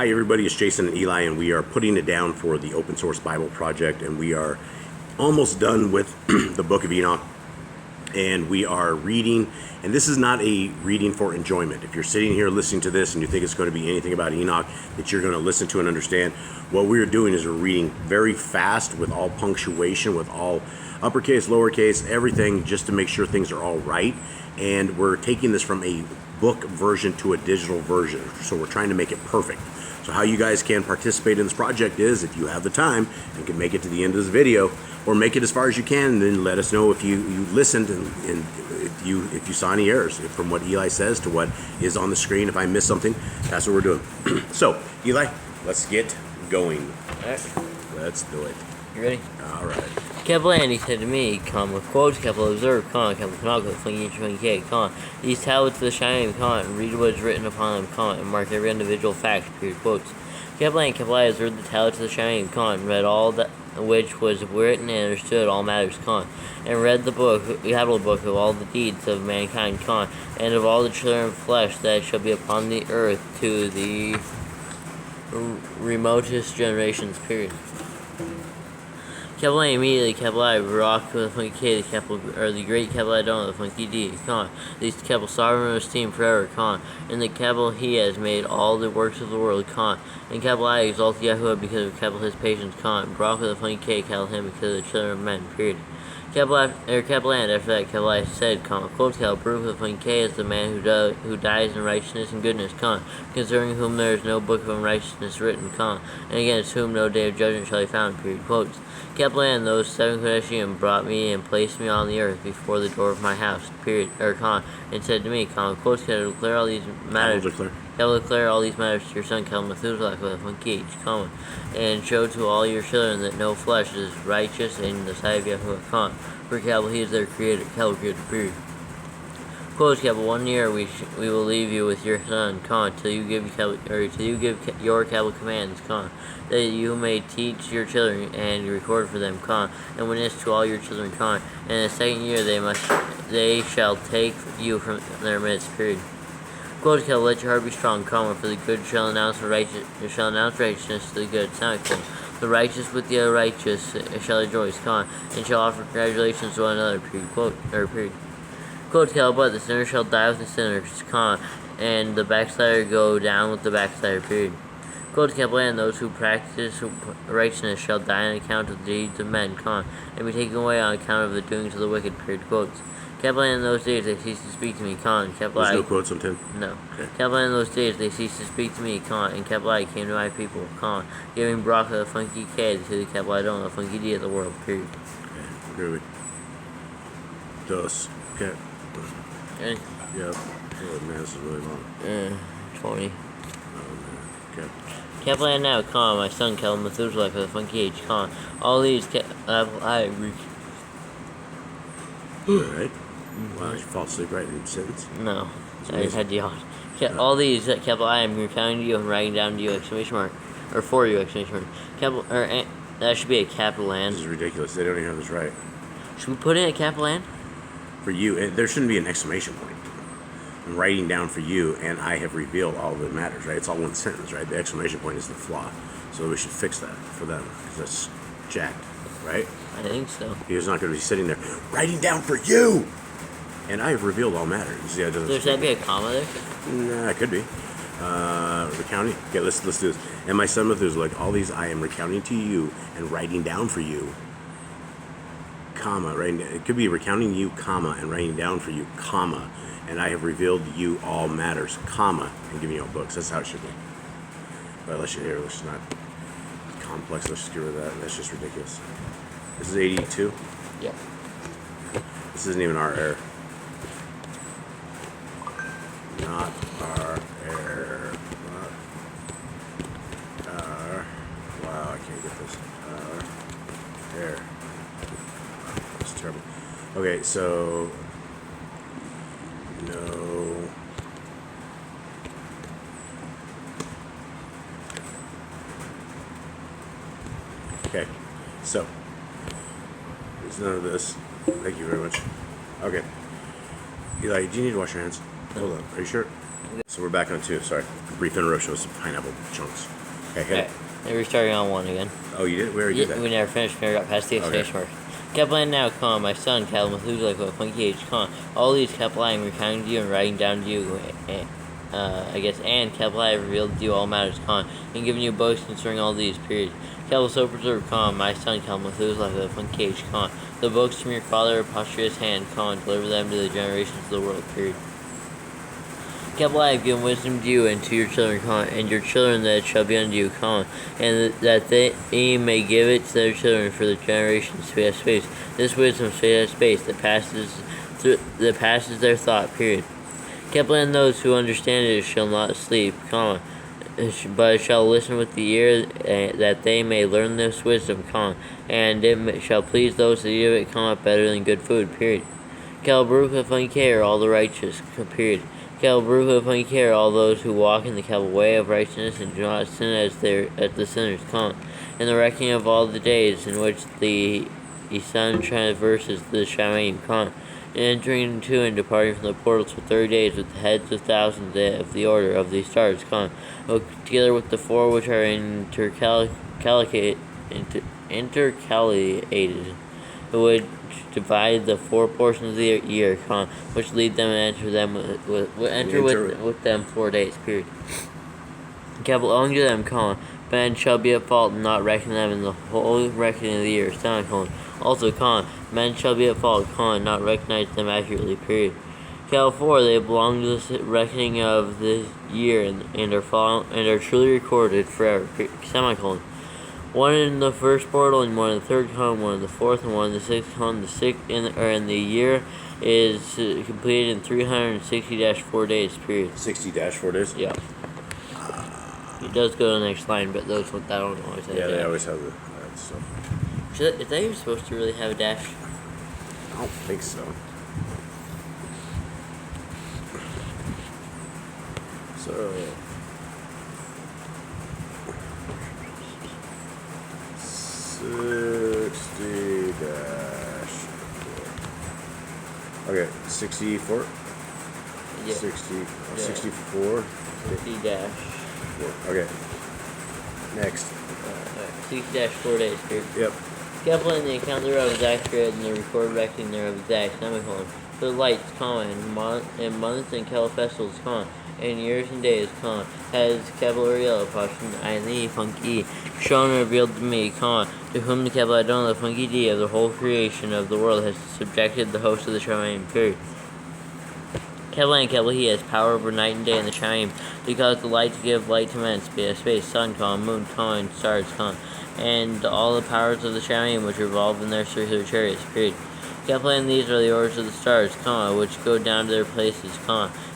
Hi everybody, it's Jason and Eli, and we are putting it down for the Open Source Bible Project, and we are almost done with the Book of Enoch, and we are reading, and this is not a reading for enjoyment. If you're sitting here listening to this and you think it's going to be anything about Enoch that you're going to listen to and understand, what we're doing is we're reading very fast with all punctuation, with all uppercase, lowercase, everything, just to make sure things are all right, and we're taking this from a book version to a digital version, so we're trying to make it perfect. So how you guys can participate in this project is, if you have the time and can make it to the end of this video, or make it as far as you can, and then let us know if you listened and if you saw any errors from what Eli says to what is on the screen. If I missed something, that's what we're doing. So, Eli, let's get going. All right. Let's do it. You ready? All right. Kepler, he said to me, come with quotes, Kepler observe, Kepler ḤANOdah, Funky K, these tablets of the shining, read what is written upon them, and mark every individual fact, period, quotes. Kepler observed the tablets of the shining, read all that which was written and understood all matters, and read the book, the capital book of all the deeds of mankind, and of all the children of flesh that shall be upon the earth to the remotest generations, period. Kepler immediately Kepler rocked with the funky K, the great Kepler ḤANOdah, the funky D, these Kepler sovereign esteem forever, and the Kepler he has made all the works of the world, and Kepler exalted Yahuwah because of Kepler his patience, Barak with the funky K, Kepler him because of the children of men, period. Kepler and after that Kepler said, quote, Baruch with the funky K is the man who dies in righteousness and goodness, concerning whom there is no book of unrighteousness written, and against whom no day of judgment shall be found, period, quotes. Kepler and those 7 Kodeshim brought me and placed me on the earth before the door of my house, period, and said to me, quotes, declare all these matters. Declare all these matters to your son, Methuselah, with a funky H, and show to all your children that no flesh is righteous in the sight of Yahuwah, for he is their creator, creator, period. Quotes, 1 year we will leave you with your son, till you give your commands, that you may teach your children and record for them, and witness to all your children, and in the 2nd year they shall take you from their midst, period. Quote, let your heart be strong, for the good shall announce righteousness to the good. The righteous with the righteous shall rejoice, and shall offer congratulations to one another, period. Period. Quote, but the sinner shall die with the sinners, and the backslider go down with the backslider, period. Quote, and those who practice righteousness shall die on account of the deeds of men, and be taken away on account of the doings of the wicked, period. Quotes. Kepler in those days they ceased to speak to me, There's no quotes on 10? No. Okay. Kepler in those days they ceased to speak to me, and Kepler came to my people, giving Barak the funky K to the Kepler ḤANOdah, the funky D of the world, period. Okay, agree with Dos. Okay. Okay. Yep. Oh man, this is really long. 20. Oh man. Okay. Kepler now, my son, Kepler Methuselah, for the funky H, all these I agree. Alright. Wow, you fall asleep right in the sentence? No. I just had to yawn. All these Kepler I am recounting to you and writing down to you, exclamation mark. Or for you, exclamation mark. Kepler, that should be a capital N. This is ridiculous. They don't even have this right. Should we put in a capital N? For you, there shouldn't be an exclamation point. I'm writing down for you, and I have revealed all that matters, right? It's all one sentence, right? The exclamation point is the flaw. So we should fix that for them, because that's jacked, right? I think so. He's not going to be sitting there, writing down for you! And I have revealed all matters. Yeah, Should that be a comma there? Nah, it could be. Recounting? Okay, let's do this. And my son Methuselah, all these I am recounting to you and writing down for you, comma, right? It could be recounting you, comma, and writing down for you, comma, and I have revealed to you all matters, comma, and giving you all books. That's how it should be. But let's just not complex. Let's just get rid of that. That's just ridiculous. This is 82? Yep. This isn't even our error. Not our error. Not our... Wow, I can't get this. Error. That's terrible. Okay, so... No... Okay, so... There's none of this. Thank you very much. Okay. Eli, do you need to wash your hands? Hold on. Are you sure? So we're back on 2. Sorry. Brief interruption with some pineapple chunks. Okay, hit Alright, and we're starting on 1 again. Oh, you did? We already did that. We never finished. We never got past the exclamation mark. Kaplan now, my son, Methuselah, with funky age, all these Kaplan recounting to you and writing down to you, and Kaplan revealed to you all matters, and giving you books concerning all these, period. Cal so preserved, my son, Methuselah, with funky age, the books from your father, posthumous hand, deliver them to the generations of the world, period. Kaplan, I have given wisdom to you and to your children, and your children that shall be unto you, and that they may give it to their children for the generations space. This wisdom space that passes their thought, period. Kaplan, those who understand it shall not sleep, but shall listen with the ear, that they may learn this wisdom, and it shall please those that eat of it, better than good food, period. Baruch upon care all the righteous, period. Baruch upon care all those who walk in the way of righteousness and do not sin as the sinners, in the reckoning of all the days in which the sun traverses the Shamayim, entering into and departing from the portals for 30 days with the heads of thousands of the order of the stars, together with the 4 which are intercalated, which divide the 4 portions of the year, which lead them and enter with them 4 days, period. Belonging to them, men shall be at fault and not reckon them in the whole reckoning of the year, also, men shall be at fault, not recognize them accurately, period. 4, they belong to the reckoning of the year and are truly recorded forever, semicolon. 1 in the first portal, and 1 in the third, 1 in the fourth, and 1 in the sixth, and the year is completed in 360-4 days, period. 60-4 days? Yeah. It does go to the next line, but those that don't always have. Yeah, they always have that stuff. Is that even supposed to really have a dash? I don't think so. So 60-4. Okay, 64. Yeah. 64. 60-4. Okay. Next. 60-4 days, period. Yep. Kaplan, the account thereof is accurate, and the recorded reckoning thereof exact, semicolon. For the lights, and months and festivals, and years and days, has Caballeriel, Passion, Aini, Funky, shown and revealed to me, to whom the Cabballadon, the Funky D of the whole creation of the world has subjected the host of the Shamayim, period. He has power over night and day in the Shamayim, to cause the light to give light to men, space, sun, moon, and stars, and all the powers of the Shamayim which revolve in their circular chariots, period. These are the orders of the stars, which go down to their places,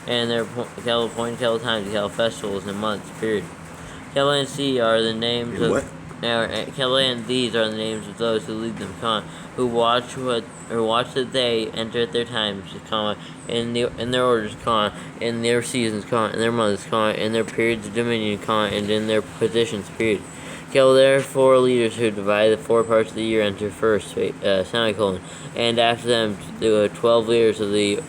and their point, time, festivals and months, period. And C are the names of what? And these are the names of those who lead them, who watch that they enter at their times, in their orders, in their seasons, in their months, in their periods of dominion, and in their positions, period. There are 4 leaders who divide the 4 parts of the year enter first, semicolon, and after them 12 leaders of the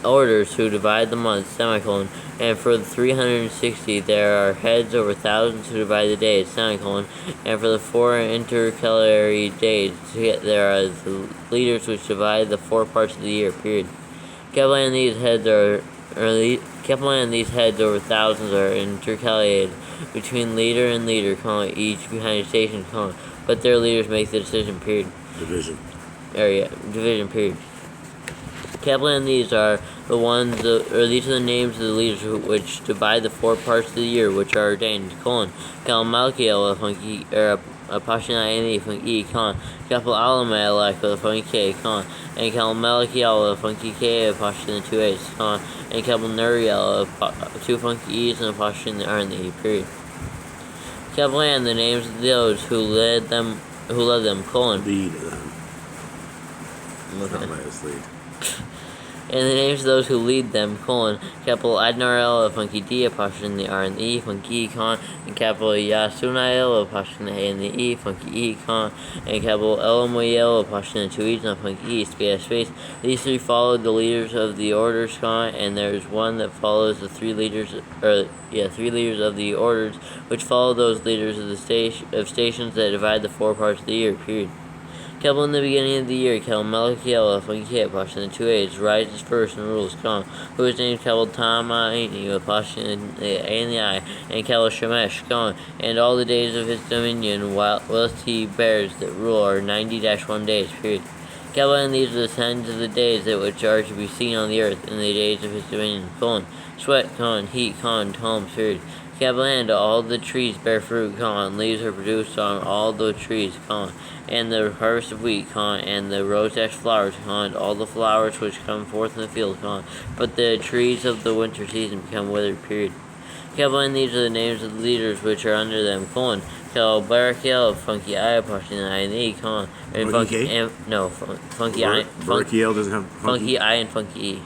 orders who divide the months, semicolon, and for the 360 there are heads over thousands who divide the days, semicolon, and for the 4 intercalary days there are the leaders which divide the 4 parts of the year, period. Kaplan, these heads over thousands are intercalated between leader and leader, each behind a station, but their leaders make the decision, period. Division, period. Kaplan, these are the ones, these are the names of the leaders which divide the 4 parts of the year, which are ordained, Malkiel, Funky, Pashanai, Funky, Kapal Alamelech, Funky, and Malkiel, Funky K, Pashan, 2 A's, and Kapal Nuriel, 2 Funky E's, and Pashan are in the period. Kaplan, the names of those who led them, lead them. Okay. Not my lead. And the names of those who lead them, capital Adnarel, funky D, apostrophe the R and the E, funky E, and capital Yasunael, apostrophe the A and the E, funky E, and capital Elamoyel, apostrophe the two E's, not funky E, space. These three followed the leaders of the orders, and there is one that follows the three leaders of the orders, which follow those leaders of the stations that divide the 4 parts of the year, period. Capital in the beginning of the year, capital Malachiel, funky apostrophe the two A's, rises first and rules, who is named capital Tamaini, apostrophe the A and the I, and capital Shemesh, and all the days of his dominion, whilst he bears that rule, are 90-1 days, period. Capital, and these are the signs of the days that which are to be seen on the earth in the days of his dominion, sweat, heat, calm, period. Capital, and all the trees bear fruit, and leaves are produced on all the trees, and the harvest of wheat, and the rose-ash flowers, and all the flowers which come forth in the field, but the trees of the winter season become withered, period. Capital, and these are the names of the leaders which are under them, Cal Barakiel, funky I, apostrophe the I and the E, and funky I, Barakiel doesn't have funky I and funky E.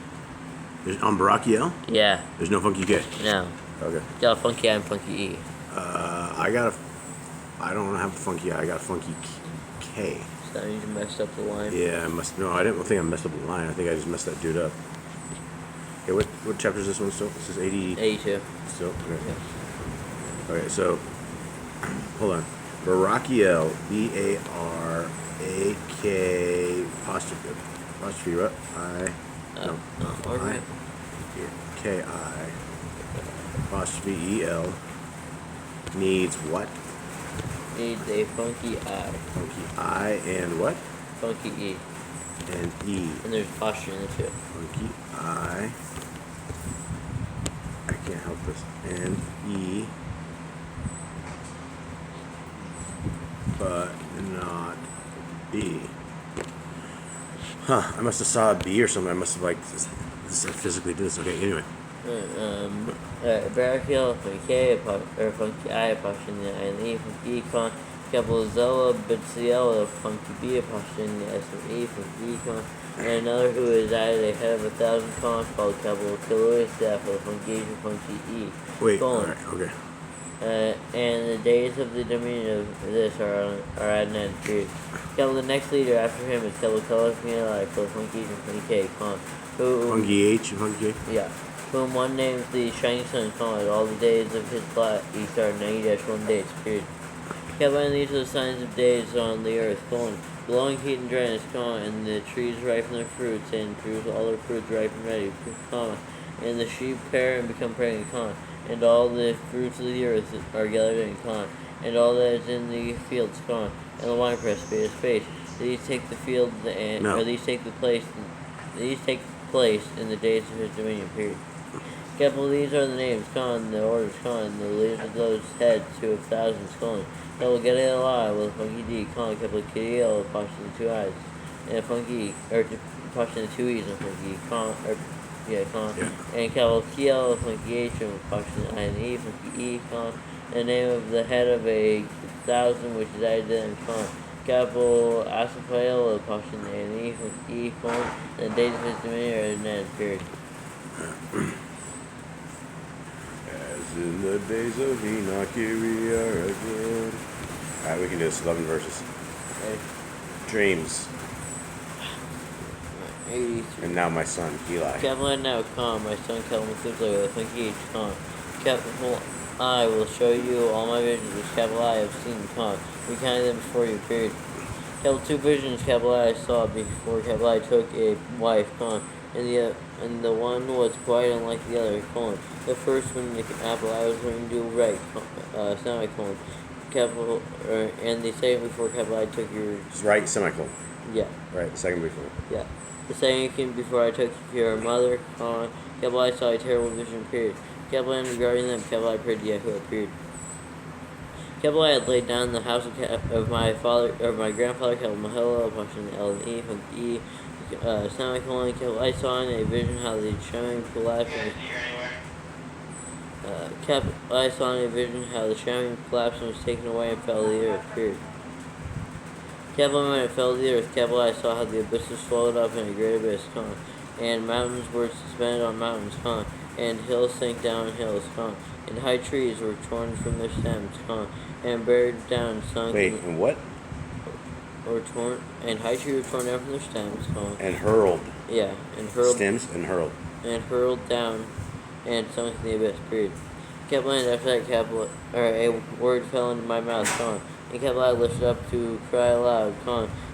There's on Barakiel? Yeah. There's no funky K. No. Okay. Cal funky I and funky E. I don't have a funky I got a funky K. So that means you messed up the line. Yeah, I didn't think I messed up the line. I think I just messed that dude up. Okay, what chapter is this one still? This is 82. Still? Okay. Yeah. Okay, so hold on. Barakiel, B-A-R-A-K apostrophe what? Okay. K-I apostrophe E-L needs what? Needs a funky I. Funky I and what? Funky E. And E. And there's apostrophe in the two. Funky I can't help this. And E. But not B. Huh, I must have saw a B or something. I must have physically did this. Okay, anyway. Barakiel, funky K, funky I, apostrophe the I and the E, funky E, capital Zella, Betsiella, funky B, apostrophe the S and E, funky E, and another who is added a head of 1,000 called capital Kilui, staff of funky H, funky E. Wait, alright, okay. And the days of the dominion of this are at an end, period. Capital, the next leader after him is capital Kalifmiela, for funky H and funky K, who funky H and funky K? Yeah. Whom one names the shining sun, all the days of his plot, each are 90-1 days, period. Capital, and these are the signs of days on the earth, blowing heat and dryness, and the trees ripen their fruits, and produce all their fruits ripe and ready, and the sheep pair and become pregnant, and all the fruits of the earth are gathered in, and all that is in the fields, and the winepress, space. These take the fields, these take place in the days of his dominion, period. Capital, these are the names, the orders, and the leaders of those heads who have thousands, Capital Gedaliah with funky D, capital Kidiel, apostrophe the two I's, and funky, apostrophe the two E's, and funky, and capital Kiel, funky H, and apostrophe the I and the E, funky E, and the name of the head of 1,000 which is added to them, capital Asaphael, apostrophe the A and the E, funky E, and the days of his dominion are at an end, period. In the days of Enoch, here we are again. Alright, we can do this 11 verses. Okay. Dreams. 83. And now my son, Eli. Capital I now, my son, capital Methuselah, with funky H, capital I will show you all my visions, which capital I have seen, recounting them before you, period. Capital two visions, capital I saw before capital I took a wife, and the one was quite unlike the other, The first one, the apple I was going to do right, semicolon, capital, and the second before capital I took your... Just right, semicolon. Yeah. Right, the second before. Yeah. The second came before I took your mother, capital I saw a terrible vision, period. Capital and regarding them, capital I prayed to Yahuwah, period. Capital I had laid down in the house of my grandfather, capital Mahela, apostrophe L and E, funky E, semicolon, capital I saw in a vision how the shining collapsed. I saw in a vision how the shining collapsed and was taken away and fell to the earth, period. Capital when it fell to the earth, capital I saw how the abysses swallowed up in a great abyss, and mountains were suspended on mountains, and hills sank down hills, and high trees were torn from their stems, and buried down, sunk, Wait, and what? or torn, and high trees were torn down from their stems, And hurled. yeah, and hurled, Stems and hurled. down, and sunk in the abyss. Period. Kaplan, after that, a word fell into my mouth, and Kaplan lifted up to cry aloud,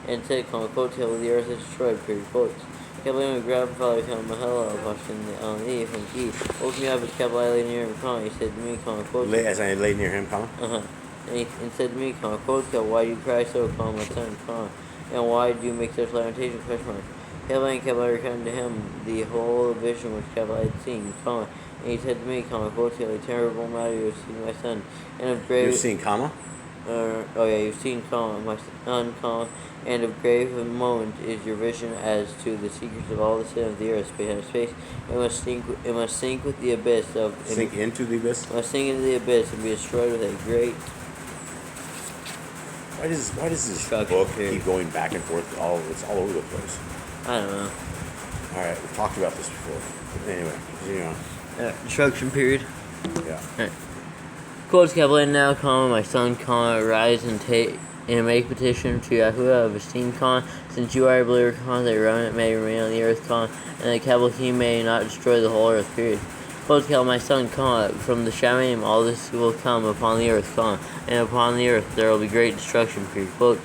and said, quote, till the earth is destroyed, period, quotes. Kaplan would grab and follow, mahalo, question on the funky. Woke me up as Kaplan lay near him, he said to me, quote. As I laid near him, And said to me, quote, why do you cry so, my son, and why do you make such lamentation, question mark. Kaplan recounted to him the whole vision which Kaplan had seen, and he said to me, quote, a terrible matter you have seen, my son, and of grave... You've seen, you've seen, my son, and of grave moment is your vision as to the secrets of all the sin of the earth, space. It must sink with the abyss of... Sink into the abyss? It must sink into the abyss and be destroyed with a great... Why does this book keep going back and forth? It's all over the place. I don't know. Alright, we've talked about this before. Anyway, continue on. Destruction period. Yeah. Alright. Quotes Kaplan now, my son, rise and make petition to Yahuwah of esteem, since you are a believer, that a remnant may remain on the earth, and that Kabbalah may not destroy the whole earth, period. Quotes my son, from the Shamayim all this will come upon the earth, and upon the earth there will be great destruction, period. Quotes.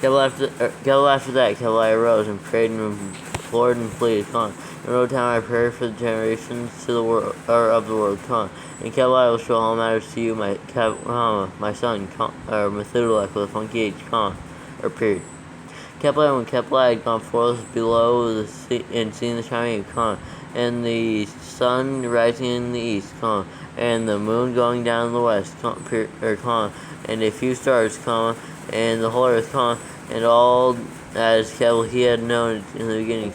After that, Kabbalah arose and prayed and implored and pleaded, and wrote down my prayer for the generations to the world, or of the world, and Kabbalah will show all matters to you, my son, or Methuselah with a funky H, or period. When Kepler had gone forth below the sea, and seen the shining and the sun rising in the east, and the moon going down in the west, and a few stars, and the whole earth, and all as he had known in the beginning,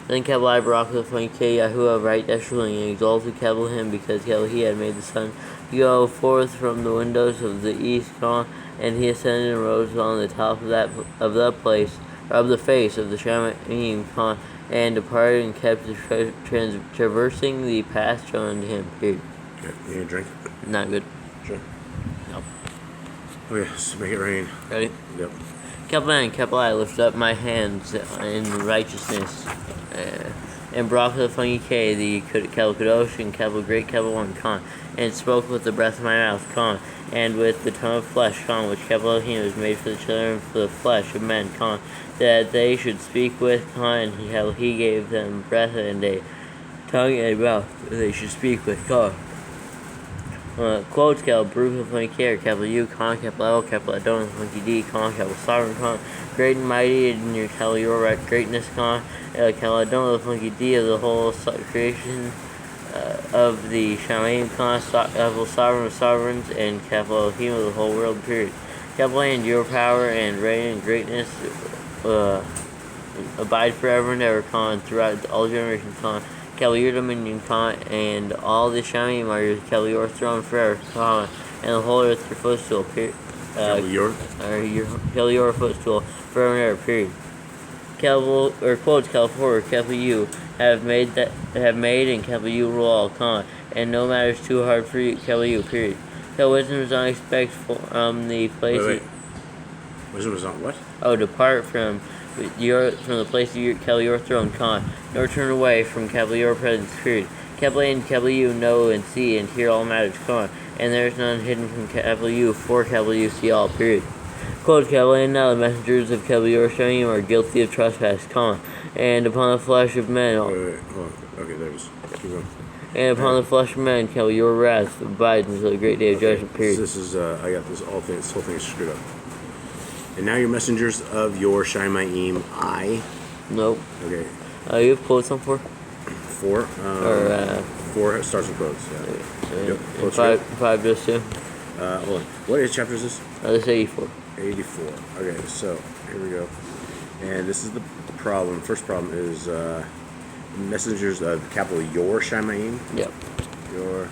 Then Kepler Barak the funky Yahuwah right deshuling, and exalted Kepler him, because he had made the sun go forth from the windows of the east, and he ascended and rose on the top of the face of the Shamayim, and departed and kept traversing the path shown to him. Period. Okay, you need a drink? Not good. Sure. No. Okay, let's make it rain. Ready? Yep. Kepler, I lift up my hands in righteousness, and brought the funky K, the Kadosh, and great Kepler one, and spoke with the breath of my mouth, and with the tongue of flesh, which Kepler was made for the children of the flesh of men, that they should speak with, and he gave them breath and a tongue and a mouth that they should speak with, Quotes Bruce funky or you, Kepler L, Kepler Adon, funky D, Kepler sovereign, great and mighty in your your greatness, Kepler Adon, the funky D of the whole creation of the Shamayim, Kepler sovereign of sovereigns, and Kepler Elohim of the whole world, period. Kepler, and your power and reign and greatness abide forever and ever, throughout all generations, Kepler, your dominion, and all the Shamayim are your throne forever, and the whole earth your footstool, period. Your footstool forever and ever, period. Quotes Kepler, you have made and Kepler you rule all, and no matter is too hard for you, Kepler you, period. Wisdom is unexpected from the place. Wait. Wisdom is on what? Depart from the place of your throne, nor turn away from your presence, period. And you know and see and hear all matters, and there is none hidden from you, for you see all, period. Quote, and now the messengers of your Shamayim are guilty of trespass, and upon the flesh of men. Wait. Okay, there it is. Keep going. And upon the flesh of men, your wrath abides until the great day of judgment, period. This is, I got this whole thing is screwed up. And now you're messengers of your Shamayim, Nope. Okay. You have quotes on 4? 4? 4 starts with quotes, yeah. Yep. Quotes 5 just 2. Hold on. What chapter is this? This is 84. 84. Okay, so here we go. And this is the problem. First problem is messengers of capital your Shamayim. Yep. Your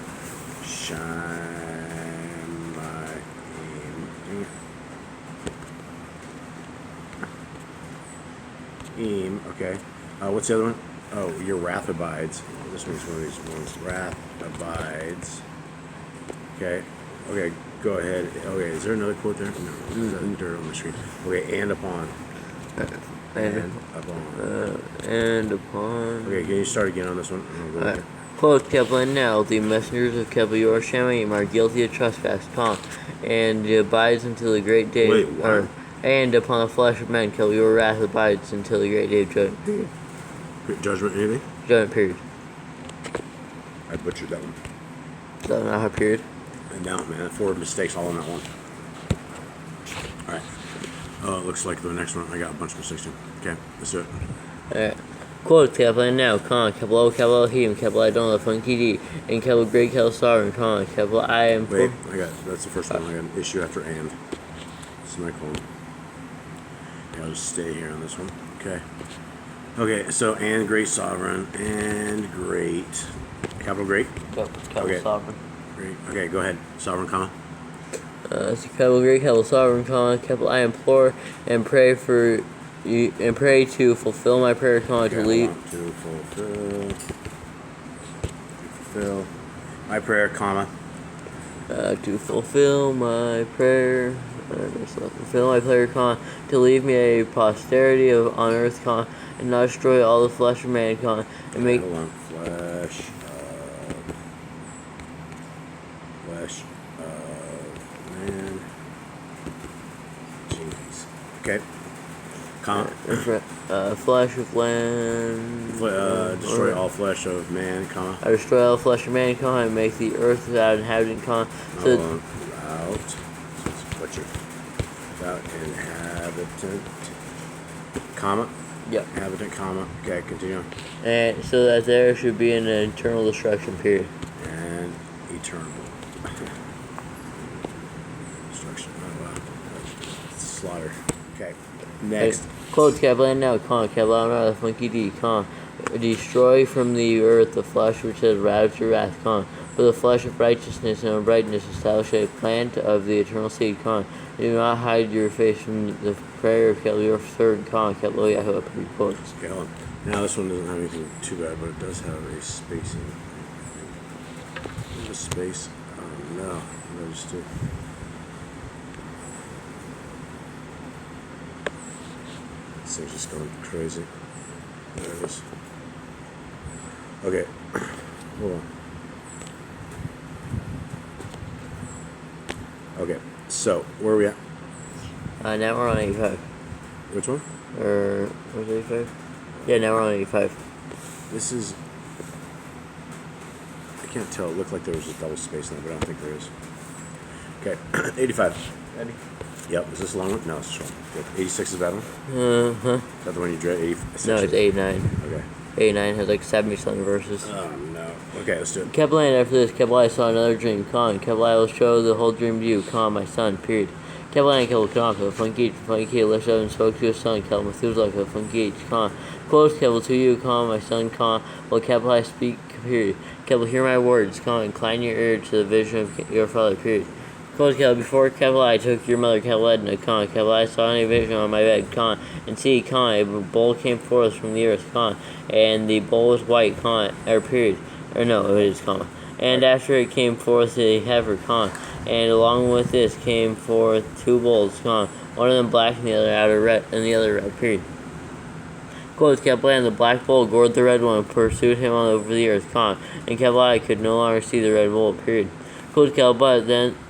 Shamayim. Okay. What's the other one? Oh, your wrath abides. This one's one of these ones. Wrath abides. Okay. Okay, go ahead. Okay, is there another quote there? No. Is that dirt on the screen? Okay, and upon. And upon. And upon. Okay, can you start again on this one? Go Alright. Quote Kepler, now the messengers of Kepler Yorshamaim are guilty of trespass, and abides until the great day. Wait, what? And upon the flesh of men, Kepler, your wrath abides until the great day of judgment period. Judgment, anything? Judgment period. I butchered that one. Is that not a period? No, man, 4 mistakes all on that one. Alright. It looks like the next one, I got a bunch of mistakes too. Okay, let's do it. Alright. Quote Kepler, now, Kepler, Kepler Elohim, Kepler Adon, Funky D, and Kepler Great, Kepler Sovereign, Kepler I am. Wait, that's the first one. I got an issue after and. Semicolon. Okay, I'll just stay here on this one. Okay. Okay, so and great sovereign and great. Capital great? Yep, Kepler Okay. Sovereign. Great. Okay, go ahead. Sovereign, comma. So Kepler Great, Kepler Sovereign, Kepler I implore and pray for you, and pray to fulfill my prayer, Okay, to leave. to fulfill my prayer, comma. To fulfill my prayer, to leave me a posterity of on earth, and not destroy all the flesh of man, and make. Hold on. Flesh of man. Jeez. Okay. Comma. Flesh of land. Destroy all flesh of man, comma. I destroy all flesh of mankind and make the earth without inhabitant, Without. Butcher. Without inhabitant, comma. Yep. Inhabitant, comma. Okay, continue. And so that there should be an eternal destruction period. And eternal destruction. Oh wow. Slaughter. Okay. Next. Quote Kepler now, Kepler the Funky D, destroy from the earth the flesh which has ravaged your wrath, for the flesh of righteousness and uprightness establish a plant of the eternal seed, do not hide your face from the prayer of Kepler, your servant, Kepler Yahweh, quote. Okay, hold on. Now this one doesn't have anything too bad, but it does have a spacing. A space? No, just do. This thing's just going crazy. There it is. Okay, hold on. Okay, so where are we at? Now we're on 85. Which one? Or, was it 85? Yeah, now we're on 85. This is. I can't tell. It looked like there was a double space in there, but I don't think there is. Okay, 85. Ready? Yep, is this a long one? No, it's a short one. Good. 86 is a bad one? Uh-huh. Is that the one you dread? 86? No, it's 89. Okay. 89 has like 70-something verses. Oh, no. Okay, let's do it. Kepler, after this, Kepler saw another dream, Kepler, I will show the whole dream to you, my son, period. Kepler and Kepler, Funky lifted up and spoke to his son, Kepler Methuselah, Funky quotes Kepler to you, my son, will Kepler I speak, period. Kepler, hear my words, incline your ear to the vision of your father, period. Quote Kepler, before Kepler I took your mother, Kepler Edna, Kepler I saw a vision on my bed, and see, a bull came forth from the earth, and the bull was white, period. Or no, it is, and after it came forth a heifer, and along with this came forth 2 bulls, one of them black and the other red, period. Quote Kepler, and the black bull gored the red one and pursued him all over the earth, and Kepler could no longer see the red bull, period. Quote Kepler,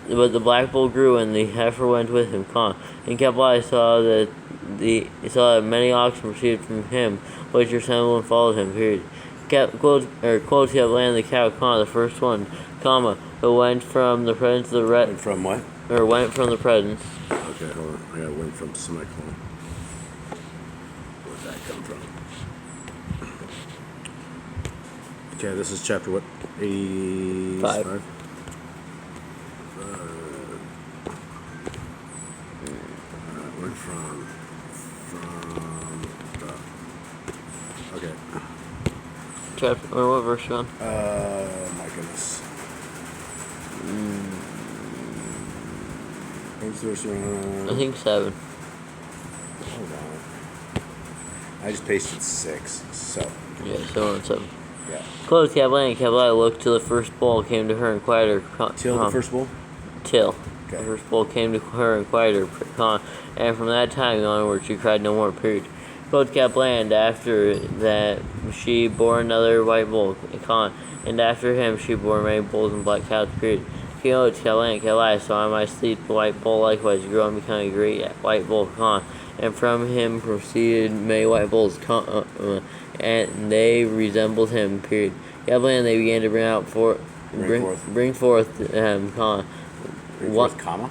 but the black bull grew and the heifer went with him, and Kepler saw that many oxen proceeded from him, which resembled and followed him, period. Quote Kepler, and the cow, the first one, but went from the presence of the red. From what? Or went from the presence. Okay, hold on. I gotta went from semicolon. Where'd that come from? Okay, this is chapter what? 85? Went from the. Okay. Chapter, or what verse you on? My goodness. What's the verse? I think 7. Hold on. I just pasted 6. So, Yeah, so on so. Yeah. Closed Cabalan. Cabalan looked till the first bull came to her and quieted her. Till the first bull? Till. Okay. The first bull came to her and quieted her. And from that time onward, she cried no more. Period. Closed Cabalan. After that, she bore another white bull. And after him, she bore many bulls and black cows. Period. King Cabalan. Cabalan saw in my sleep the white bull likewise grew and became a great white bull. And from him proceeded many white bulls, and they resembled him. Period. Cabalan, they began to bring forth Comma?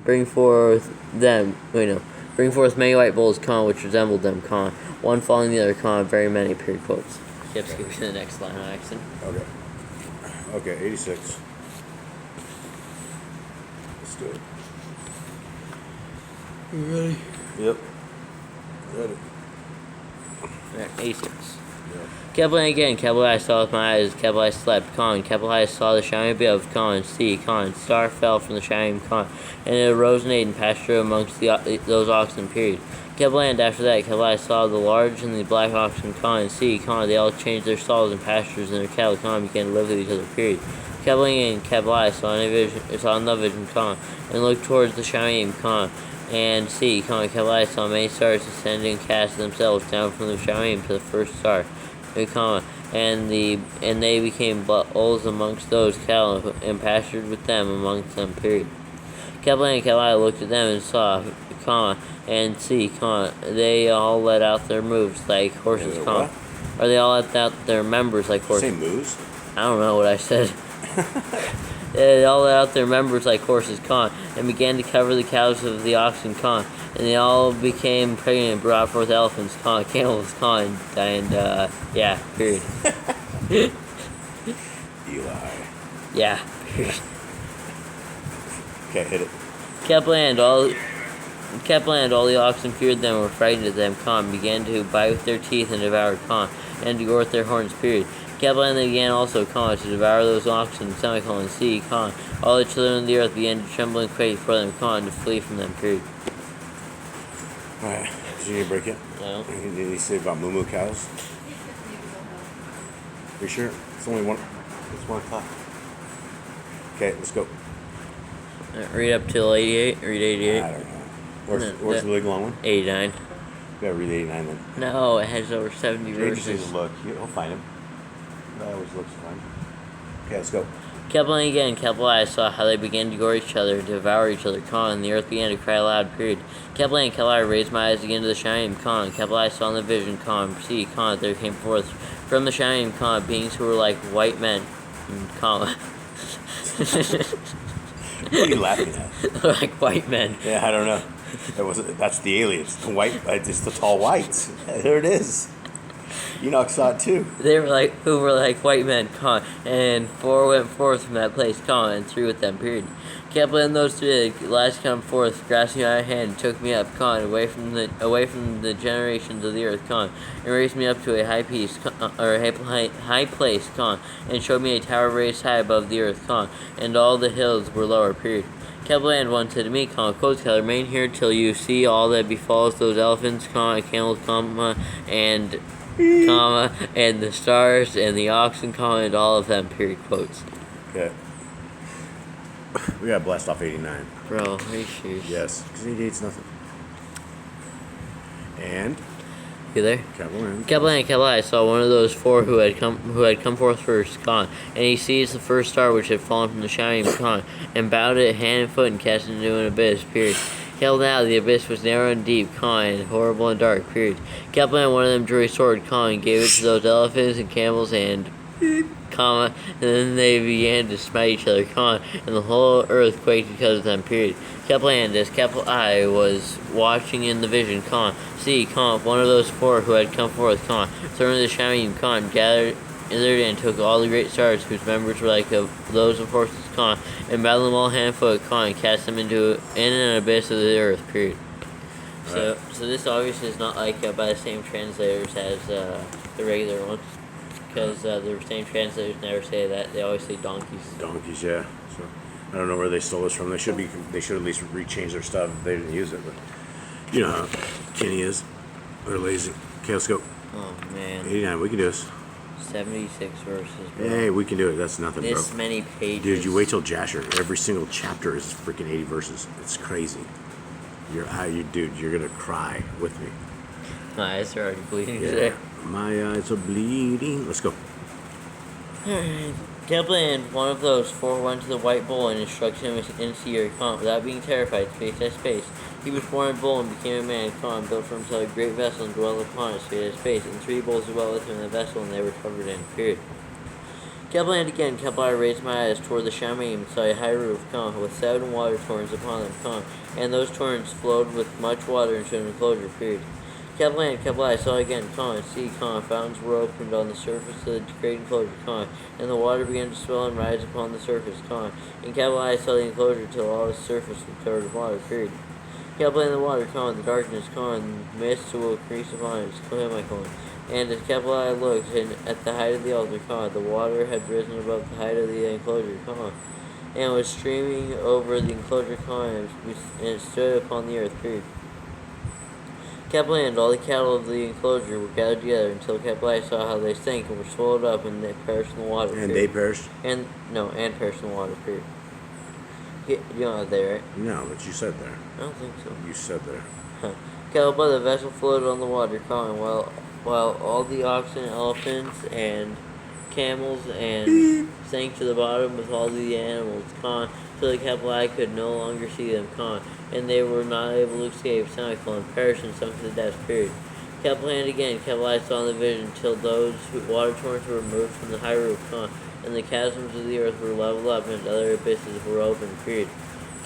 bring forth them. Bring forth many white bulls, which resembled them, one following the other, very many. Period. Quotes. Yep, skip to the next line, Axon. Okay. Okay, 86. Let's do it. You ready? Yep. Ready. Alright, 86. Yep. Cabalan again. Cabalan I saw with my eyes. Cabalan I slept. Cabalan I saw the shining above. See. Star fell from the shining. And it arose and ate and pastured amongst those oxen. Period. Cabalan after that. Cabalan I saw the large and the black oxen. See. They all changed their stalls and pastures, and their cattle. Began to live with each other. Period. Cabalan and Cabalan I saw in the vision. And looked towards the shining. And see, Cabalan saw many stars descending and cast themselves down from the Sharim to the first star. And they became bulls amongst those cattle and pastured with them amongst them. Period. Cabalan and Cabalan looked at them and saw, and see, they all let out their moves like horses. Or they all let out their members like horses. Say moves? I don't know what I said. They all let out their members like horses, and began to cover the cows of the oxen, and they all became pregnant and brought forth elephants, camels, and yeah, period. Eli. Yeah, period. Okay, hit it. Cabalan, all the oxen feared them and were frightened at them, began to bite with their teeth and devour, and to gore with their horns, period. Cabalan, they began also, to devour those oxen, see, all the children of the earth began to tremble and quake for them, to flee from them, period. Alright, did you need to break it? No. Did you say about moo cows? Are you sure? It's only one. It's 1 o'clock. Okay, let's go. Read up till 88. Read 88. I don't know. Where's the really long one? 89. Yeah, read 89 then. No, it has over 70 Jay just verses. needs to look. He'll find him. That always looks fun. Okay, let's go. Cabalan again. Cabalan, I saw how they began to gore each other, to devour each other, and the earth began to cry aloud, period. Cabalan and Cabalan raised my eyes again to the shining, Cabalan I saw in the vision, see, there came forth from the shining, beings who were like white men, What are you laughing at? like white men. Yeah, I don't know. That's the aliens. The white, it's the tall whites. There it is. Enoch saw it too. They were like white men, and 4 went forth from that place, and 3 with them, period. Cabalan, those 3 at last come forth, grasping my hand, took me up, away from the generations of the earth, and raised me up to a high place, and showed me a tower raised high above the earth, and all the hills were lower, period. Cabalan one said to me, quotes, remain here till you see all that befalls those elephants, camels, and the stars, and the oxen, and all of them, period, quotes. Okay. We gotta blast off 89. Bro, are you serious? Yes, because 88's nothing. And? You there? Cabalan, I saw one of those 4 who had come forth first, and he seized the first star which had fallen from the shining, and bowed it hand and foot and cast it into an abyss, period. Held out, the abyss was narrow and deep, and horrible and dark, period. Cabalan, one of them drew a sword, and gave it to those elephants and camels, and then they began to smite each other, and the whole earth quaked because of them, period. Cabalan, as I was watching in the vision, see, one of those 4 who had come forth, turned the shining, gathered and took all the great stars whose members were like those of horses, and bound them all hand and foot, and cast them in an abyss of the earth, period. Right. So this obviously is not like by the same translators as the regular ones, because the same translators never say that. They always say donkeys. Donkeys, yeah. So I don't know where they stole this from. They should at least rechange their stuff if they didn't use it. But you know how Kenny is. They're lazy. Okay, let's go. Oh man, 89. We can do this. 76 verses. Bro. Hey, we can do it. That's nothing, This bro. many pages. Dude, you wait till Jasher. Every single chapter is freaking 80 verses. It's crazy. Dude, you're gonna cry with me. My eyes are already bleeding today. My eyes are bleeding. Let's go. Kepland, one of those four, went to the white bull and instructed him in Seer Khan without being terrified, space as space. He was born a bull and became a man. Khan built for himself a great vessel and dwelt upon it, space as space, and 3 bulls dwelt with him in the vessel, and they were covered in. Period. Kepland again, Kepler raised my eyes toward the Shamim and saw a high roof, Khan, with 7 water torrents upon them, Khan, and those torrents flowed with much water into an enclosure. Period. Kepler, I saw again, Khan, see, Khan, fountains were opened on the surface of the great enclosure, Khan, and the water began to swell and rise upon the surface, Khan. In Kepler, I saw the enclosure till all its surface was covered with water. Period. Kepler in the water, Khan, the darkness, Khan, mist will increase upon it, semicolon. And as Kepler looked, and at the height of the altar, Khan, the water had risen above the height of the enclosure, Khan, and was streaming over the enclosure, Khan, and it stood upon the earth. Period. Kepler and all the cattle of the enclosure were gathered together until Kepler saw how they sank and were swallowed up, and they perished in the water. And period. they perished? And perished in the water. Period. You know that there, right? No, but you said there. I don't think so. You said there. But the vessel floated on the water, Khan, while all the oxen, elephants, and camels and sank to the bottom with all the animals, Khan, till the Kepler could no longer see them, Khan, and they were not able to escape, semicolon, perished and sunk to the depths. Period. Kepler again, Kepler saw in the vision till those water torrents were removed from the high roof, Khan, and the chasms of the earth were leveled up, and other abysses were opened. Period.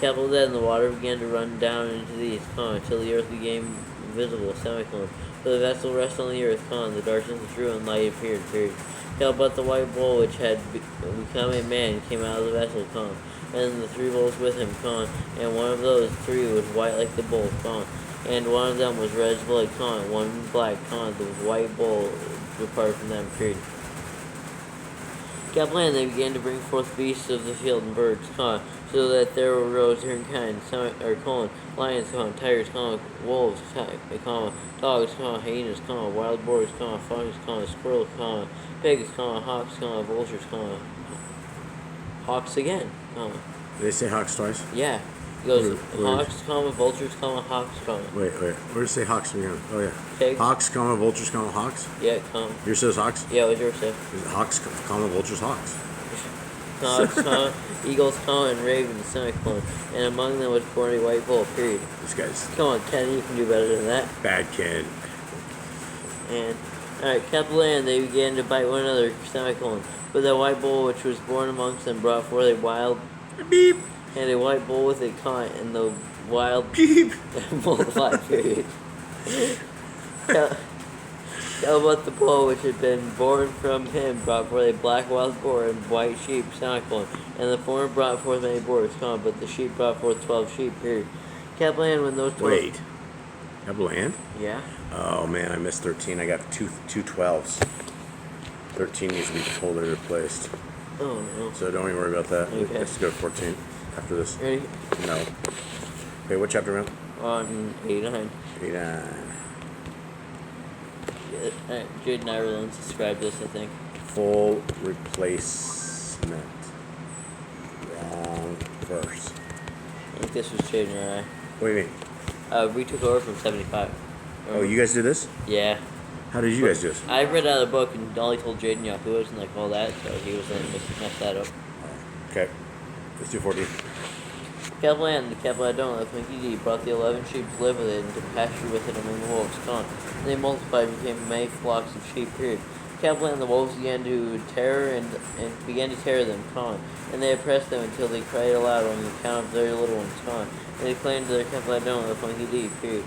Kepler then, the water began to run down into these, Khan, till the earth became visible, semicolon. For the vessel rested on the earth, Khan, the darkness withdrew and light appeared. Period. But the white bull, which had become a man, came out of the vessel, Khan, and the 3 bulls with him, Khan, and one of those 3 was white like the bull, Khan, and one of them was red as blood, Khan, one black, Khan, the white bull departed from them. Period. Kepler, they began to bring forth beasts of the field and birds, Khan, so that there arose different kinds, lions, tigers, wolves, dogs, hyenas, wild boars, foxes, squirrels, pigs, hawks, vultures, hawks again, Did they say hawks twice? Yeah. It goes Where- hawks, vultures, hawks, Wait. Where does it say hawks again? Oh, yeah. pigs. Hawks, vultures, hawks? Yeah, Yours says hawks? yeah, what's yours say? Hawks, vultures, hawks. Hawks, eagles, and ravens, semicolon. And among them was born a white bull. Period. This guy's Come on, Ken, you can do better than that. bad kid. And alright, Kepler and they began to bite one another, semicolon. But the white bull which was born amongst them brought forth a wild Beep. and a white bull with a and the wild Beep. multiplied. Period. But the bull which had been born from him brought forth a black wild boar and white sheep, semicolon. And the former brought forth many boars, but the sheep brought forth 12 sheep. Period. Kepler when those 12. Wait. Kepler? Yeah. Oh, man, I missed 13. I got two 12s. 13 needs to be totally replaced. Oh no. So don't even worry about that. Okay. Let's go to 14 after this. Ready? No. Okay, what chapter am On 89. I? 89. Jade and I were the ones who described this, I think. Full replacement. Wrong verse. I think this was Jade and I. What do you mean? We took over from 75. Oh, you guys did this? Yeah. How did you guys do this? I read out of the book and Dolly told Jaden Yahuwahs and all that, so he was going to mess that up. Okay. Let's do 14. Kepler the Kepler of Minkey brought the 11 sheep to live with it and to pasture with it among the wolves, And they multiplied and became many flocks of sheep, period. Kepler and the wolves began to began to tear them, And they oppressed them until they cried aloud on the account of their little ones, And they claimed to their Kepler of Minkey, period.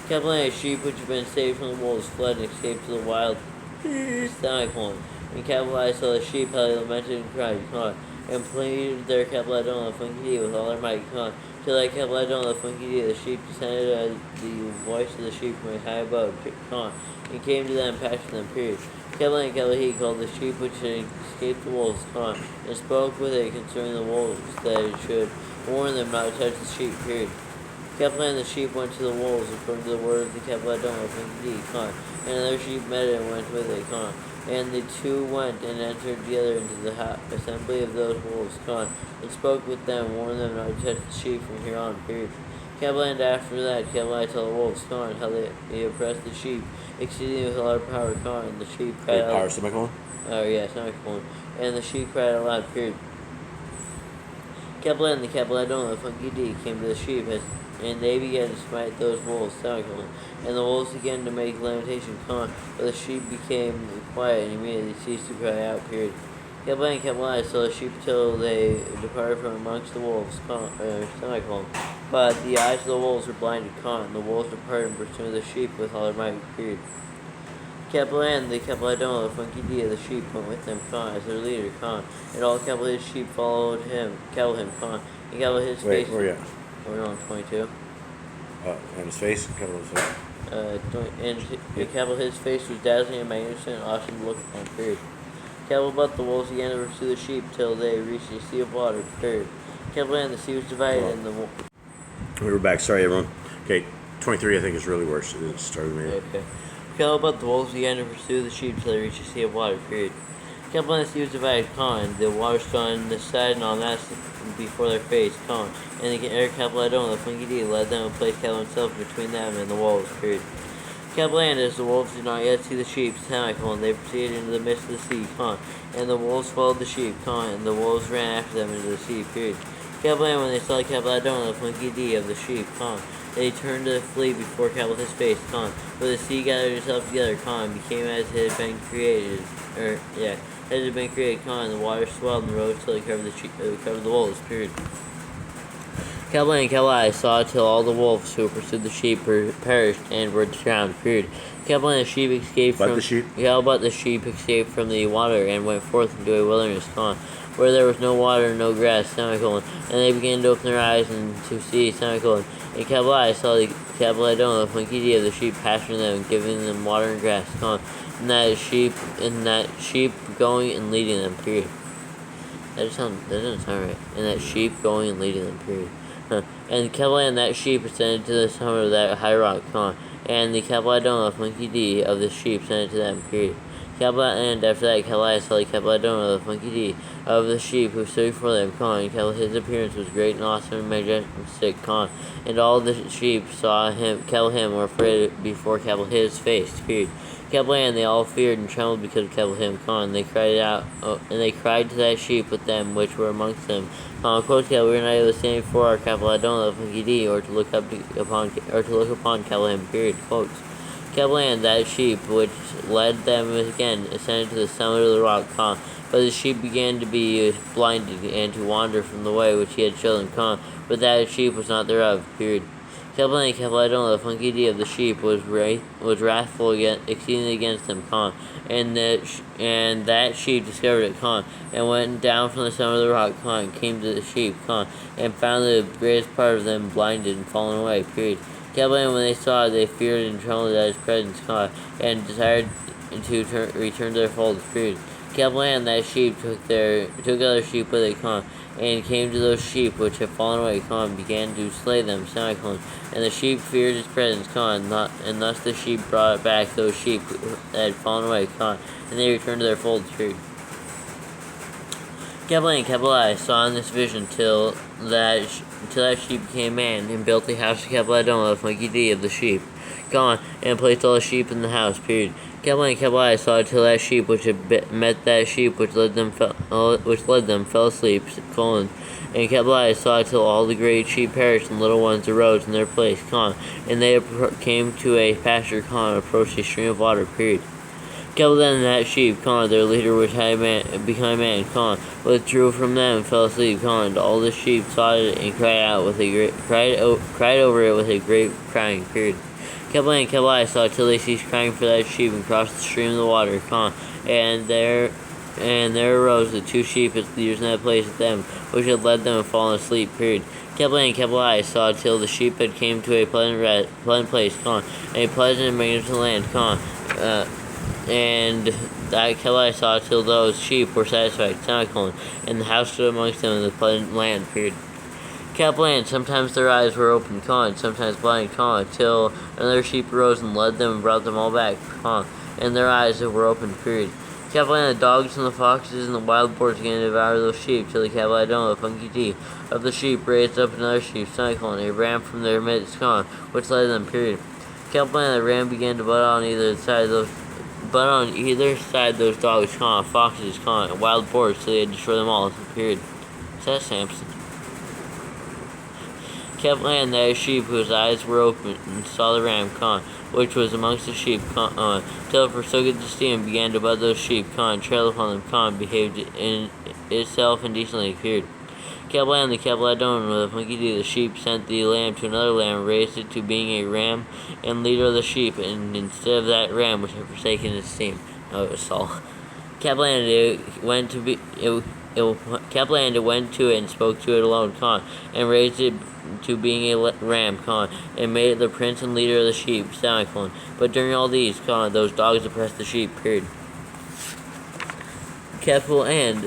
Kepler and a sheep which had been saved from the wolves fled and escaped to the wild semicolon. And Kepler saw the sheep how they lamented and cried, and pleaded their Kepler of Minkey with all their might, till that Kepler of Minkey, the sheep descended at the voice of the sheep from a high abode, and came to them and pastured them, period. Kepler and Kepler called the sheep which had escaped the wolves, and spoke with it concerning the wolves, that it should warn them not to touch the sheep, period. Kepler and the sheep went to the wolves according to the word of the Kepler-Adonai Khan. And another sheep met it and went with it, Khan. And the two went and entered together into the assembly of those wolves, Khan, and spoke with them, warned them not to touch the sheep from here on, period. Kepler and after that, Kepler told the wolves, Khan, how they oppressed the sheep, exceeding with a lot of power, Khan, and the sheep cried out. Power semicolon? Oh, yeah, semicolon. And the sheep cried out loud, period. Kepler and the Kepler-Adonai funky D came to the sheep, and they began to smite those wolves, semicolon. And the wolves began to make lamentation, Khan, but the sheep became quiet and immediately ceased to cry out, period. Kepler and Kepler saw the sheep till they departed from amongst the wolves, semicolon. But the eyes of the wolves were blinded, Khan, and the wolves departed and pursued the sheep with all their might, period. Kepler and the Kepler-Adonai funky D of the sheep went with them, Khan, as their leader, Khan, and all Kepler's sheep followed him, Khan, and Kepler his face. Wait, where are you at? We're on 22. And his face? Kepler's face. And Kepler his face was dazzling and magnificent and awesome to look upon, period. Kepler but the wolves began to pursue the sheep till they reached a sea of water, period. Kepler and the sea was divided, and the We're back. Sorry, everyone. Okay, 23 I think is really worse. It started me. Okay. Kepler but the wolves began to pursue the sheep till they reached a sea of water, period. Kepler and the sea was divided, Khan, the water stood on this side and on that before their face, Khan, and the air Kepler-Adonai, the funky D, led them and placed Kepler himself between them and the wolves, period. Kepler and as the wolves did not yet see the sheep, semicolon, they proceeded into the midst of the sea, Khan, and the wolves followed the sheep, Khan, and the wolves ran after them into the sea, period. Kepler and when they saw Kepler-Adonai, the funky D of the sheep, Khan, they turned to flee before Kepler his face, Khan, but the sea gathered itself together, Khan, and became as it had been created, as it had been created, Khan, and the water swelled and rose till it covered the wolves, period. Kepler and Kepler saw till all the wolves who pursued the sheep perished and were drowned, period. Kepler and the sheep escaped But from the sheep? But the sheep escaped from the water and went forth into a wilderness, Khan, where there was no water, no grass, semicolon, and they began to open their eyes and to see, semicolon. And Kepler saw the Kepler-Adonai, the funky D of the sheep, pasturing them and giving them water and grass, Khan, and that sheep going and leading them, period. That doesn't sound right. And that sheep going and leading them, period. And Kepler and that sheep ascended to the summit of that high rock, Khan, and the Kepler-Adonai, the funky D of the sheep, ascended to them, period. Kepler and after that Kepler saw the Kepler-Adonai, the funky D of the sheep, who stood before them, Khan, and Kepler his appearance was great and awesome and majestic, Khan, and all the sheep saw him, Kepler were afraid before Kepler his face, period. Kepler and they all feared and trembled because of Kepler Khan. They cried out, and they cried to that sheep with them which were amongst them. Quote Kepler, we were not able to stand before our Kepler-Adonai, the funky D, or to look upon Kepler, period. Quotes. Kepler and that sheep which led them again ascended to the summit of the rock, Khan. But the sheep began to be blinded and to wander from the way which he had shown them, Khan. But that sheep was not thereof, period. Kepler and Kepler-Adonai, the funky D of the sheep, was wrathful exceedingly against them, Khan. And that sheep discovered it, Khan, and went down from the summit of the rock, Khan, came to the sheep, Khan, and found the greatest part of them blinded and fallen away, period. Kepler, when they saw it, they feared and trembled at his presence, Khan, and desired to return to their folds, period. Kepler and that sheep took other sheep with it, Khan, and came to those sheep which had fallen away, Khan, and began to slay them, semicolon. And the sheep feared his presence, Khan, and thus the sheep brought back those sheep that had fallen away, Khan, and they returned to their folds, period. Kepler and Kepler saw in this vision till that sheep became man, and built a house to Kepler-Adonai, the funky D of the sheep, Khan, and placed all the sheep in the house, period. Kepler and Kepler saw till that sheep which had met that sheep which led them fell asleep, colon. And Kepler saw till all the great sheep perished and little ones arose in their place, Khan, and they came to a pasture, Khan, approached a stream of water, period. Kepler and that sheep, Khan, their leader which had become man, Khan, withdrew from them and fell asleep, Khan, and all the sheep saw it and cried over it with a great crying, period. Kepler and Kepler saw till they ceased crying for that sheep and crossed the stream of the water, Khan, and there arose the two sheep as leaders in that place with them, which had led them and fallen asleep, period. Kepler and Kepler saw till the sheep had came to a pleasant place, Khan, a pleasant and magnificent land, Khan, and that Kepler saw till those sheep were satisfied, semicolon, and the house stood amongst them in the pleasant land, period. Kaplan, sometimes their eyes were open, sometimes blind, till another sheep arose and led them and brought them all back, and their eyes were open, period. Kaplan, the dogs and the foxes and the wild boars began to devour those sheep, till the Kaplan, the funky D of the sheep raised up another sheep, and it ran from their midst, which led them, period. Kaplan, the ram began to butt on either side those dogs, foxes, and wild boars, till they had destroyed them all, period. Is that Samson? Kaplan, that sheep whose eyes were open, and saw the ram, which was amongst the sheep, till it forsook its esteem, and began to butt those sheep, trailed upon them, behaved in itself indecently, period. Kaplan, the Kapladon, with a funky D, the sheep sent the lamb to another lamb, raised it to being a ram and leader of the sheep, and instead of that ram which had forsaken its esteem, it was Saul. Kaplan, it went to it and spoke to it alone, and raised it to being a ram, and made it the prince and leader of the sheep, semicolon. But during all these, those dogs oppressed the sheep, period. Kaplan,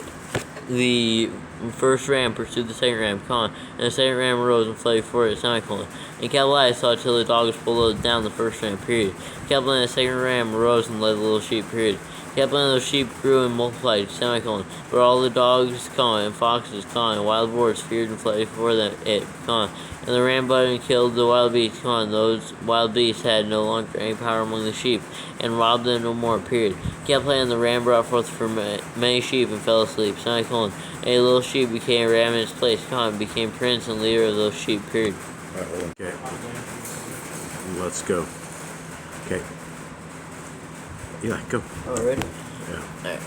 the first ram pursued the second ram, and the second ram arose and fled before it, semicolon. And Kaplan saw till the dogs pulled down the first ram, period. Kaplan, the second ram arose and led the little sheep, period. Kaplan, those sheep grew and multiplied, semicolon. But all the dogs, and foxes, and wild boars feared and fled before them, and the ram butted and killed the wild beasts, those wild beasts had no longer any power among the sheep, and robbed them no more, period. Kaplan, the ram brought forth for many sheep and fell asleep, semicolon. And a little sheep became a ram in its place, and became prince and leader of those sheep, period. Okay. Let's go. Okay. Yeah, go. Oh, ready? Yeah. Alright.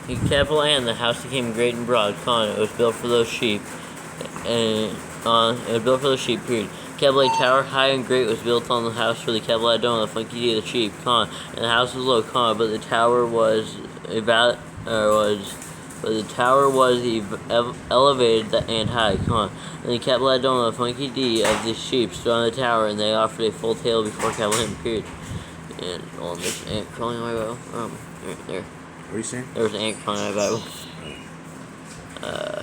In Kaplan, the house became great and broad, it was built for those sheep, and it was built for those sheep, period. Kaplan tower high and great was built on the house for the Kaplan dome, the funky D of the sheep, and the house was low, but the tower was elevated and high, and the Kaplan dome, the funky D of the sheep, stood on the tower, and they offered a full tale before Kaplan, period. And there's an ant crawling on my Bible. Right there. What are you saying? There was an ant crawling on my Bible.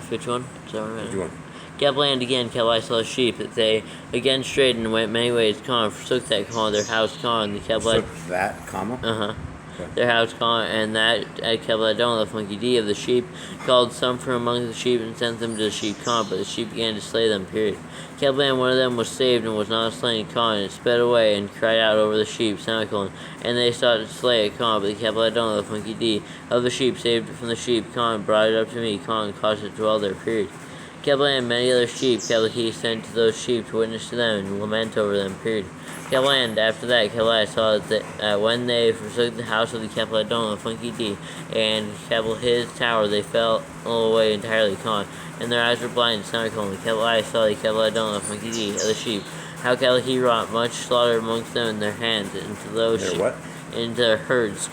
51? Is that right? 51. Kaplan again, Kaplan saw sheep, that they again strayed and went many ways, forsook that, their house, and the Kaplan. Forsook that, comma? Uh-huh. Okay. Their house, and that at Kapladon, the funky D of the sheep, called some from among the sheep and sent them to the sheep, but the sheep began to slay them, period. Kaplan, one of them was saved and was not slain, and it sped away and cried out over the sheep, semicolon. And they sought to slay it, but the Kapladon, the funky D of the sheep, saved it from the sheep, brought it up to me, and caused it to dwell there, period. Kaplan and many other sheep, he sent to those sheep to witness to them and lament over them, period. Kaplan, after that, Kaplan saw that when they forsook the house of the Kapladon, the funky D, and his tower, they fell away entirely, and their eyes were blind, semicolon. Kaplan saw the Kapladon, the funky D of the sheep, how he wrought much slaughter amongst them in their hands, into those sheep, into their herds,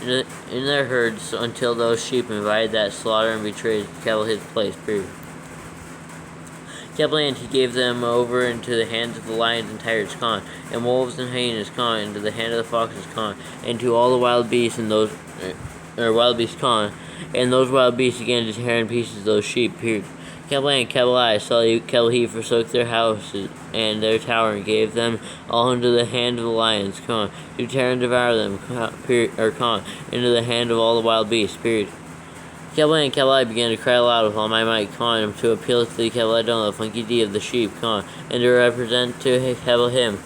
in their herds, until those sheep invited that slaughter and betrayed his place, period. Kaplan, he gave them over into the hands of the lions and tigers, and wolves and hyenas, into the hand of the foxes, and to all the wild beasts, and those wild beasts, and those wild beasts began to tear in pieces those sheep, period. Kaplan, saw he forsook their houses and their tower, and gave them all into the hand of the lions, to tear and devour them, into the hand of all the wild beasts, period. Kaplan began to cry aloud with all my might, to appeal to the Kapladon, the funky D of the sheep, and to represent him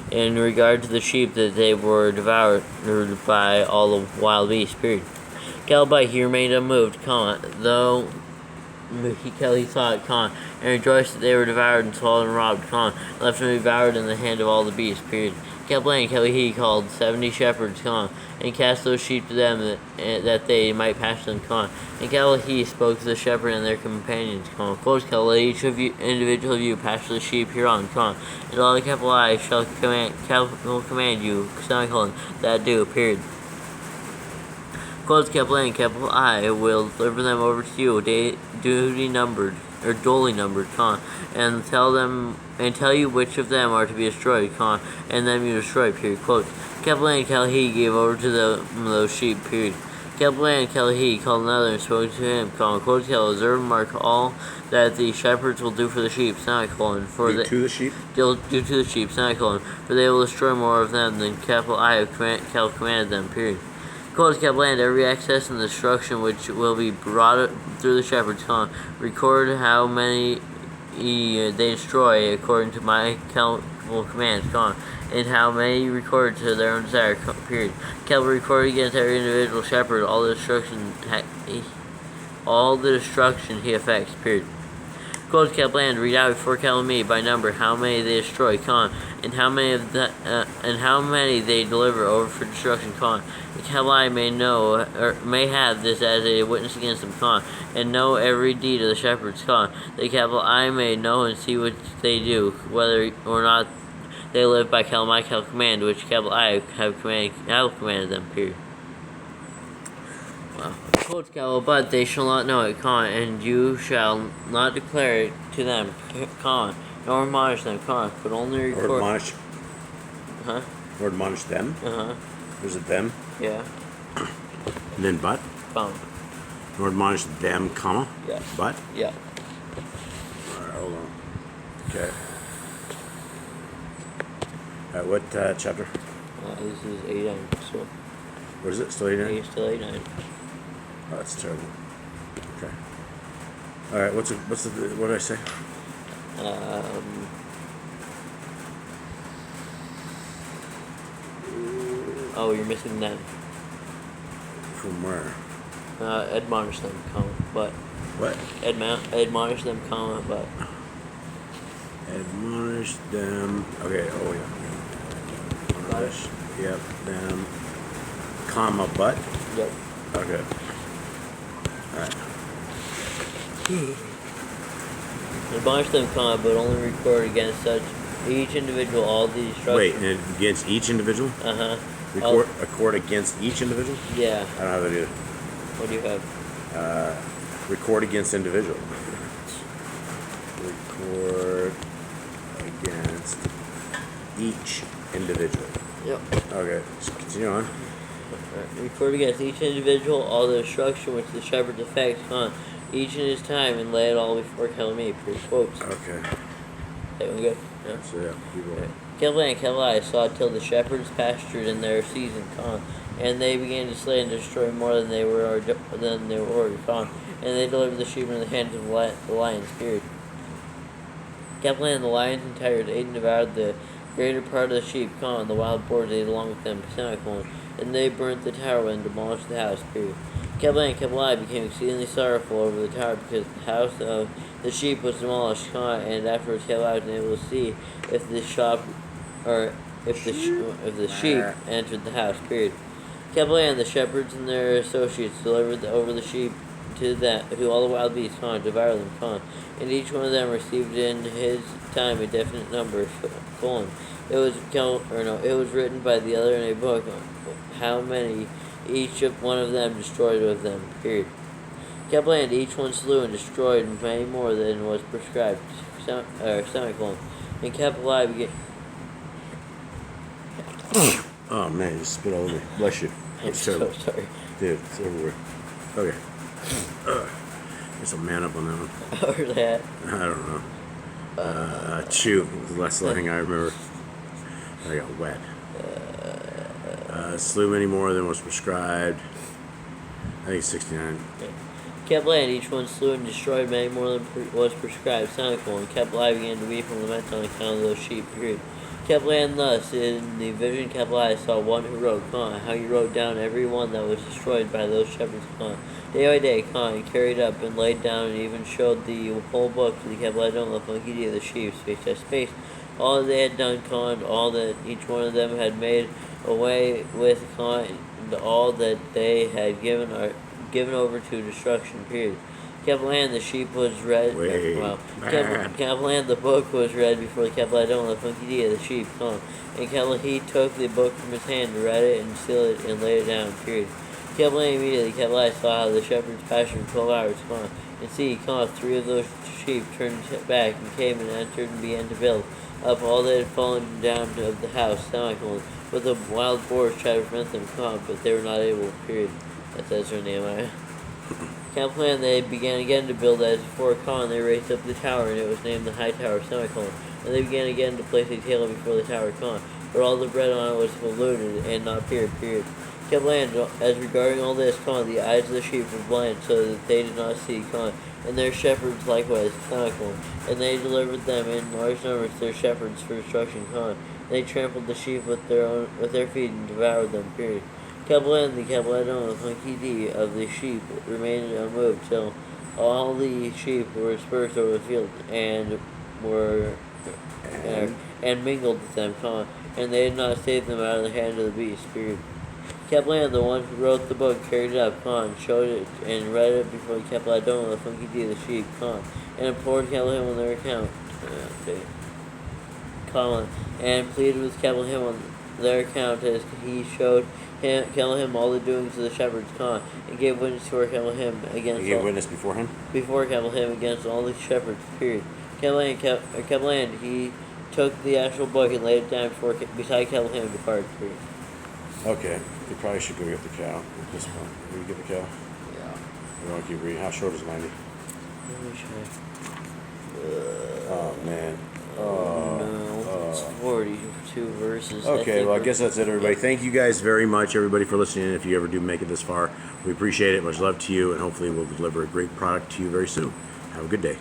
in regard to the sheep, that they were devoured by all the wild beasts, period. He remained unmoved, though he saw it, and rejoiced that they were devoured and swallowed and robbed, and left them devoured in the hand of all the beasts, period. Kaplan, he called 70 shepherds, and cast those sheep to them, that they might pass them, and he spoke to the shepherd and their companions, let each of you, individual of you, pasture the sheep hereon, and all the Kaplan shall command you, that do, period. Kaplan, I will deliver them over to you, duly numbered, and tell you which of them are to be destroyed, and them you destroy, period. Kaplan, he gave over to those sheep, period. Caplan and Kelahi called another and spoke to him, quote Kel, observe and mark all that the shepherds will do for the sheep, for Do to the sheep? they'll do to the sheep, for they will destroy more of them than capital I have Kel commanded them, period. Quote Caplan, every excess and destruction which will be brought through the shepherds, record how many they destroy according to my commands, and how many record to their own desire, period. Kel recorded against every individual shepherd all the destruction he effects, period. Quote Caplan, read out before Kel and me by number how many they destroy, and how many they deliver over for destruction, And Kelai may know, or may have this as a witness against them, and know every deed of the shepherds, that I may know and see what they do, whether or not they live by my command, which I have commanded them, period. Wow. Quote Kel, but they shall not know it, and you shall not declare it to them, nor admonish them, but only record. Or admonish? Huh? Or admonish them? Uh-huh. There's a them? Yeah. And then but? Or admonish them, comma? Yeah. But? Yeah. Alright, hold on. Okay. Alright, what chapter? This is 89, so. What is it? Still 89? Still 89. Oh, that's terrible. Okay. Alright, what did I say? Oh, you're missing them. From where? Admonish them, but. What? Admonish them, but. Admonish them. Okay, oh yeah. Admonish, yep, them, comma, but? Yep. Okay. Alright. Admonish them, but only record against such each individual all the destruction. Wait, and against each individual? Uh-huh. Record against each individual? Yeah. I don't have that either. What do you have? Record against individual. Record against each individual. Yep. Okay, so continue on. Record against each individual all the destruction which the shepherds effects each in his time, and lay it all before Kelami, quotes. Okay. That one good? Yeah. So yeah, keep going. Kelvin and Kelai saw till the shepherds pastured in their season, and they began to slay and destroy more than they were already, and they delivered the sheep into the hands of the lions, period. Kelvin and the lions and tigers ate and devoured the greater part of the sheep, and the wild boars ate along with them, and they burnt the tower and demolished the house, period. Kelvin and Kelai became exceedingly sorrowful over the tower because the house of the sheep was demolished, and afterwards Kelai was able to see if the sheep entered the house, period. Kelai and the shepherds and their associates delivered over the sheep to all the wild beasts, devoured them, and each one of them received in his time a definite number, It was written by the other in a book how many each one of them destroyed of them, period. Capland, each one slew and destroyed many more than was prescribed, and kept alive again. Oh man, you spit all over me. Bless you. I'm so sorry. Dude, it's everywhere. Okay. There's a man up on that one. Or that. I don't know. Chew was the last thing I remember. I got wet. Slew many more than was prescribed. I think 69. Kept land, each one slew and destroyed many more than was prescribed, and kept alive again to weep and lament on account of those sheep, period. Kept land thus, in the vision kept alive, saw one who wrote, how he wrote down every one that was destroyed by those shepherds, day by day, and carried up and laid down and even showed the whole book to the kept alive on the funky of the sheep, space by space, all that they had done, all that each one of them had made away with, and all that they had given over to destruction, period. Caplan, the sheep was read. Caplan, the book was read before the Capladon, the funky of the sheep, and he took the book from his hand, read it, and sealed it, and laid it down, period. Caplan immediately, Caplan saw how the shepherds pastured 12 hours, and see, 3 of those sheep turned back, and came and entered and began to build up all that had fallen down of the house, but the wild boars tried to prevent them, but they were not able, period. That's Ezra Nehemiah. Camp plan, they began again to build as before, they raised up the tower, and it was named the High Tower, semicolon. And they began again to place a table before the tower, but all the bread on it was polluted and not period. Camp land, as regarding all this, the eyes of the sheep were blind, so that they did not see, and their shepherds likewise, semicolon. And they delivered them in large numbers, their shepherds, for destruction, They trampled the sheep with their feet and devoured them, period. Kablan, the Kabladon, the funky D of the sheep, remained unmoved till all the sheep were dispersed over the field and were and mingled with them, and they did not save them out of the hand of the beast. Period. Kablan, the one who wrote the book, carried it up, showed it and read it before Kabladon, the funky D of the sheep, and implored Kablan on their account, and pleaded with Kablan on their account as he showed him all the doings of the shepherds, and gave witness to him against. He gave witness before him. Before him against all the shepherds. Period. Kablan, he took the actual book and laid it down beside Kablan and departed. Period. Okay, you probably should go get the cow at this point. Will you get the cow? Yeah. You want to keep reading? How short is 90? Let me check. Oh man. No, it's 42 verses. Okay, well, I guess that's it, everybody. Thank you guys very much, everybody, for listening. If you ever do make it this far, we appreciate it. Much love to you, and hopefully we'll deliver a great product to you very soon. Have a good day.